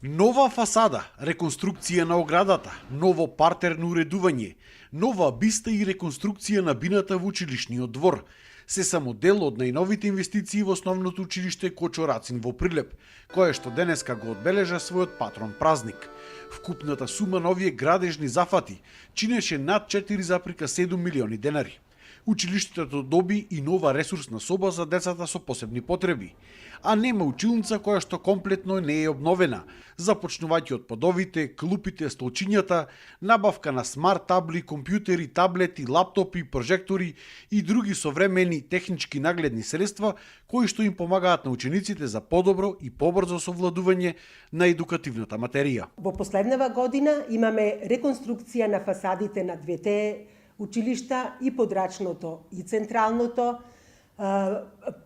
Нова фасада, реконструкција на оградата, ново партерно уредување, нова биста и реконструкција на бината во училишниот двор се само дел од најновите инвестиции во основното училиште Кочо Рацин во Прилеп, кое што денеска го одбележа својот патрон празник. Вкупната сума на овие градежни зафати чинеше над 4,7 милиони денари. Училиштето доби и нова ресурсна соба за децата со посебни потреби, а нема училница која што комплетно не е обновена, започнувајќи од подовите, клупите, столчињата, набавка на смарт табли, компјутери, таблети, лаптопи, прожектори и други современи технички нагледни средства кои што им помагаат на учениците за подобро и побрзо совладување на едукативната материја. Во последнава година имаме реконструкција на фасадите на двете училишта, и подрачното и централното,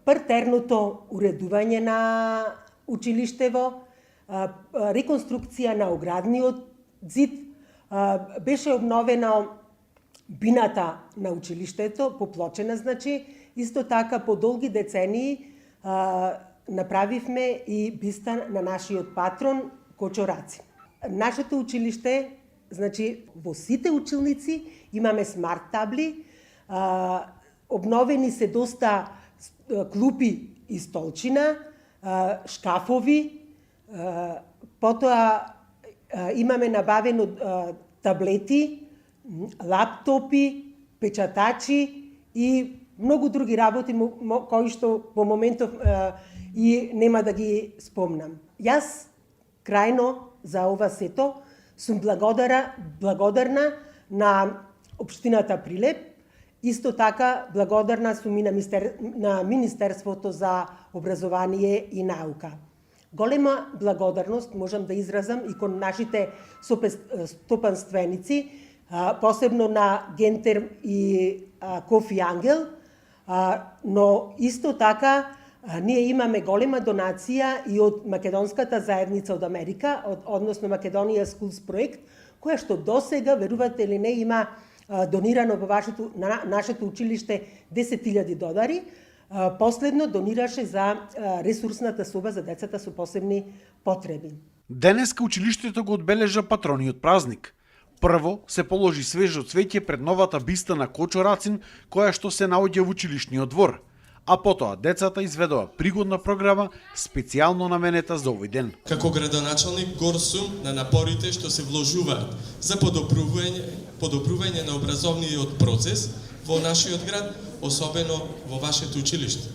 партерното уредување на училиштево, реконструкција на оградниот зид, беше обновено бината на училиштето, поплочена значи, исто така по долги децении направивме и биста на нашиот патрон Кочо Рацин. Нашето училиште, значи во сите училници имаме смарт табли, обновени се доста клупи и столчина, шкафови, потоа имаме набавено таблети, лаптопи, печатачи и многу други работи кои што во моментов и нема да ги спомнам. Јас крајно за ова сето сум благодарна на општината Прилеп, исто така благодарна сум и на Министерството за образование и наука. Голема благодарност можам да изразам и кон нашите стопанственици, посебно на Гентер и Кофи Ангел, но исто така ние имаме голема донација и од Македонската заедница од Америка, односно Македонија Schools проект, која што досега, верувате ли не, има донирано во нашето училиште $10,000. Последно донираше за ресурсната соба за децата со посебни потреби. Денеска училиштето го одбележа патрониот празник. Прво се положи свежо цвеќе пред новата биста на Кочо Рацин, која што се наоѓа во училишниот двор, а потоа децата изведоа пригодна програма специјално наменета за овој ден. Како градоначалник гор сум на напорите што се вложуваат за подобрување на образовниот процес во нашиот град, особено во вашето училиште.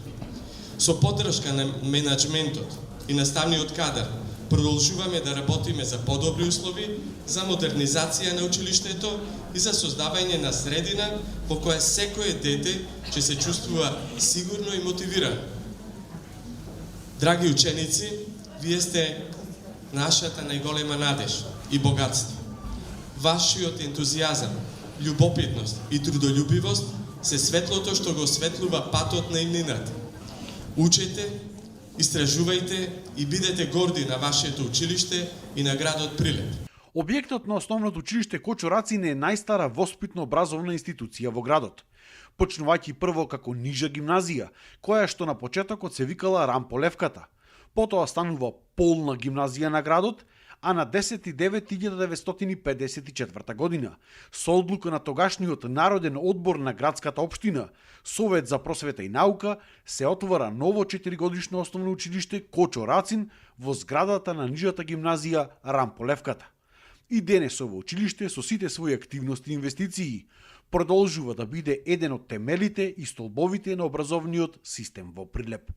Со поддршка на менаџментот и наставниот кадар продолжуваме да работиме за подобри услови, за модернизација на училиштето и за создавање на средина во која секое дете ќе се чувствува сигурно и мотивирано. Драги ученици, вие сте нашата најголема надеж и богатство. Вашиот ентузијазам, љубопитност и трудолюбивост се светлото што го осветлува патот на иднината. Учете, истражувајте и бидете горди на вашето училиште и на градот Прилеп. Објектот на основното училиште Кочо Рацин е најстара воспитно-образовна институција во градот. Почнувајќи прво како нижа гимназија, која што на почетокот се викала Рамполевката. Потоа станува полна гимназија на градот, а на 10.9.1954 година, со одлука на тогашниот Народен одбор на градската општина, Совет за просвета и наука, се отвора ново 4-годишно основно училиште Кочо Рацин во зградата на нижата гимназија Рамполевката. И денес ово училиште со сите своји активности и инвестиции продолжува да биде еден од темелите и столбовите на образовниот систем во Прилеп.